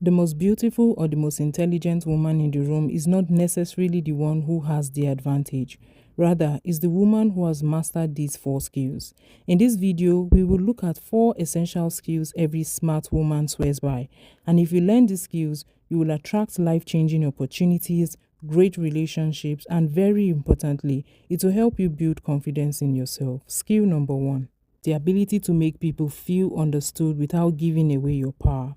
The most beautiful or the most intelligent woman in the room is not necessarily the one who has the advantage. Rather, it's the woman who has mastered these 4 skills. In this video, we will look at 4 essential skills every smart woman swears by. And if you learn these skills, you will attract life-changing opportunities, great relationships, and very importantly, it will help you build confidence in yourself. Skill number 1, the ability to make people feel understood without giving away your power.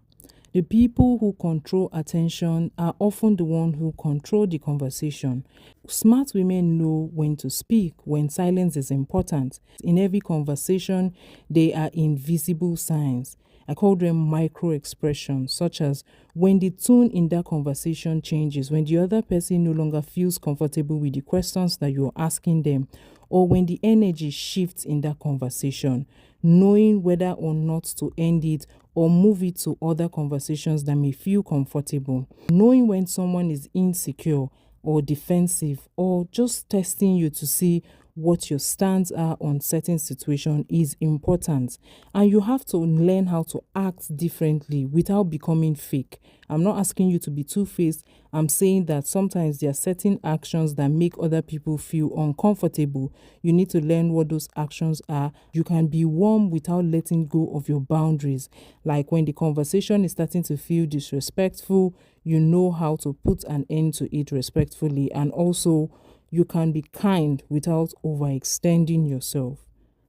The people who control attention are often the ones who control the conversation. Smart women know when to speak, when silence is important. In every conversation, there are invisible signs. I call them micro expressions, such as when the tone in that conversation changes, when the other person no longer feels comfortable with the questions that you're asking them, or when the energy shifts in that conversation. Knowing whether or not to end it or move it to other conversations that may feel comfortable. Knowing when someone is insecure or defensive or just testing you to see what your stands are on certain situation is important, and you have to learn how to act differently without becoming fake. I'm not asking you to be two-faced. I'm saying that sometimes there are certain actions that make other people feel uncomfortable. You need to learn what those actions are. You can be warm without letting go of your boundaries. Like when the conversation is starting to feel disrespectful, you know how to put an end to it respectfully, and also you can be kind without overextending yourself.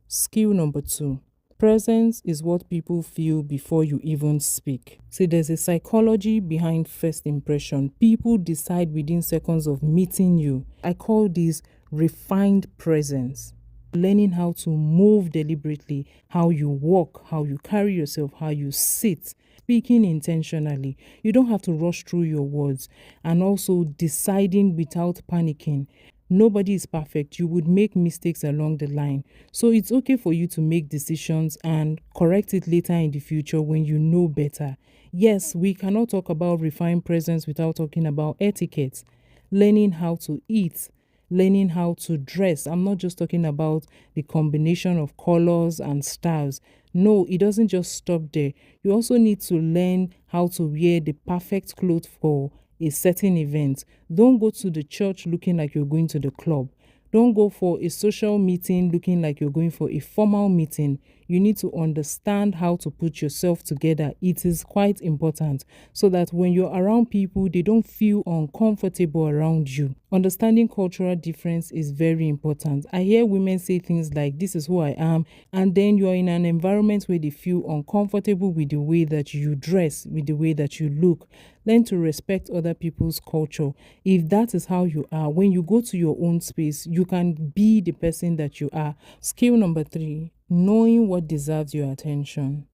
Skill number 2. Presence is what people feel before you even speak. See, there's a psychology behind first impression. People decide within seconds of meeting you. I call this refined presence. Learning how to move deliberately, how you walk, how you carry yourself, how you sit. Speaking intentionally. You don't have to rush through your words, and also deciding without panicking. Nobody is perfect. You would make mistakes along the line. So it's okay for you to make decisions and correct it later in the future when you know better. Yes, we cannot talk about refined presence without talking about etiquette. Learning how to eat, learning how to dress. I'm not just talking about the combination of colors and styles. No, it doesn't just stop there. You also need to learn how to wear the perfect clothes for a certain event. Don't go to the church looking like you're going to the club. Don't go for a social meeting looking like you're going for a formal meeting. You need to understand how to put yourself together. It is quite important so that when you're around people, they don't feel uncomfortable around you. Understanding cultural difference is very important. I hear women say things like, "This is who I am," and then you're in an environment where they feel uncomfortable with the way that you dress, with the way that you look. Learn to respect other people's culture. If that is how you are, when you go to your own space, you can be the person that you are. Skill number 3, knowing what deserves your attention.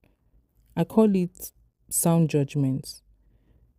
I call it sound judgment.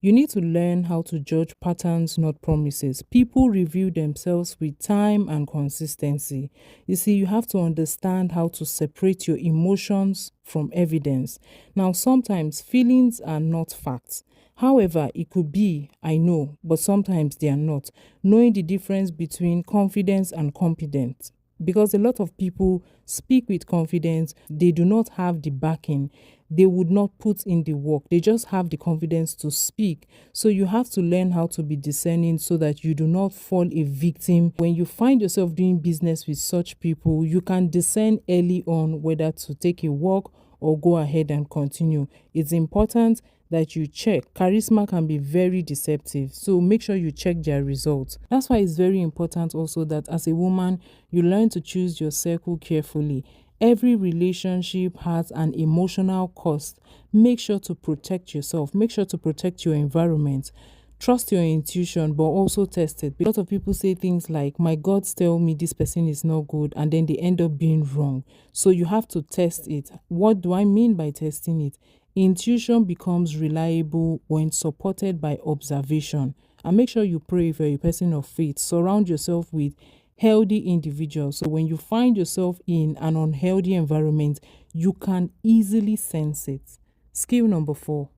You need to learn how to judge patterns, not promises. People review themselves with time and consistency. You see, you have to understand how to separate your emotions from evidence. Now, sometimes feelings are not facts. However, it could be, I know, but sometimes they are not. Knowing the difference between confidence and competence. Because a lot of people speak with confidence, they do not have the backing. They would not put in the work. They just have the confidence to speak. So you have to learn how to be discerning so that you do not fall a victim. When you find yourself doing business with such people, you can discern early on whether to take a walk or go ahead and continue. It's important that you check. Charisma can be very deceptive, so make sure you check their results. That's why it's very important also that as a woman, you learn to choose your circle carefully. Every relationship has an emotional cost. Make sure to protect yourself. Make sure to protect your environment. Trust your intuition, but also test it. A lot of people say things like, "My guts tell me this person is not good," and then they end up being wrong. So you have to test it. What do I mean by testing it? Intuition becomes reliable when supported by observation. And make sure you pray if you're a person of faith. Surround yourself with healthy individuals. So when you find yourself in an unhealthy environment, you can easily sense it. Skill number 4,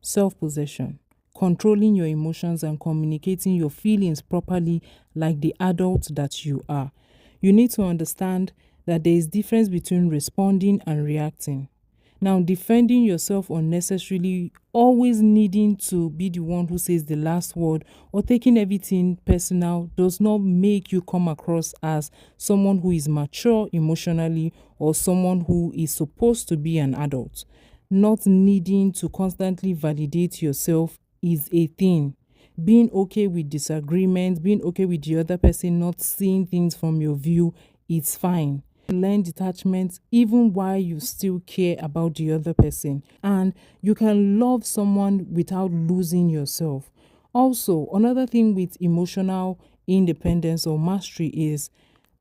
self-possession. Controlling your emotions and communicating your feelings properly like the adult that you are. You need to understand that there is difference between responding and reacting. Now, defending yourself unnecessarily, always needing to be the one who says the last word, or taking everything personal does not make you come across as someone who is mature emotionally or someone who is supposed to be an adult. Not needing to constantly validate yourself is a thing. Being okay with disagreement, being okay with the other person not seeing things from your view, is fine. Learn detachment even while you still care about the other person, and you can love someone without losing yourself. Also, another thing with emotional independence or mastery is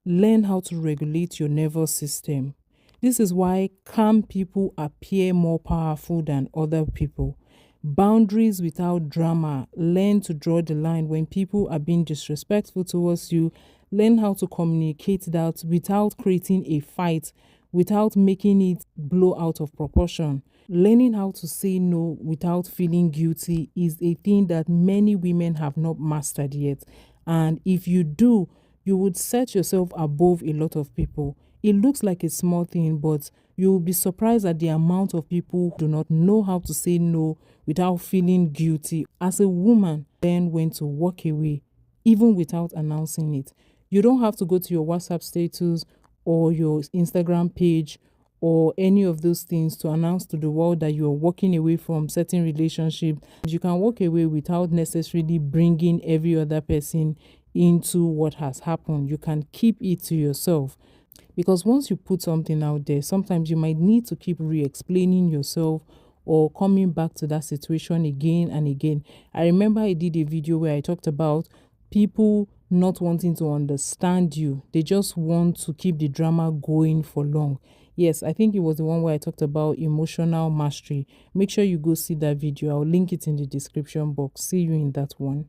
learn how to regulate your nervous system. This is why calm people appear more powerful than other people. Boundaries without drama. Learn to draw the line when people are being disrespectful towards you. Learn how to communicate that without creating a fight, without making it blow out of proportion. Learning how to say no without feeling guilty is a thing that many women have not mastered yet. And if you do, you would set yourself above a lot of people. It looks like a small thing, but you will be surprised at the amount of people who do not know how to say no without feeling guilty. As a woman, then when to walk away, even without announcing it. You don't have to go to your WhatsApp status or your Instagram page or any of those things to announce to the world that you're walking away from certain relationship. You can walk away without necessarily bringing every other person into what has happened. You can keep it to yourself, because once you put something out there, sometimes you might need to keep re-explaining yourself or coming back to that situation again and again. I remember I did a video where I talked about people not wanting to understand you. They just want to keep the drama going for long. Yes, I think it was the one where I talked about emotional mastery. Make sure you go see that video. I'll link it in the description box. See you in that one.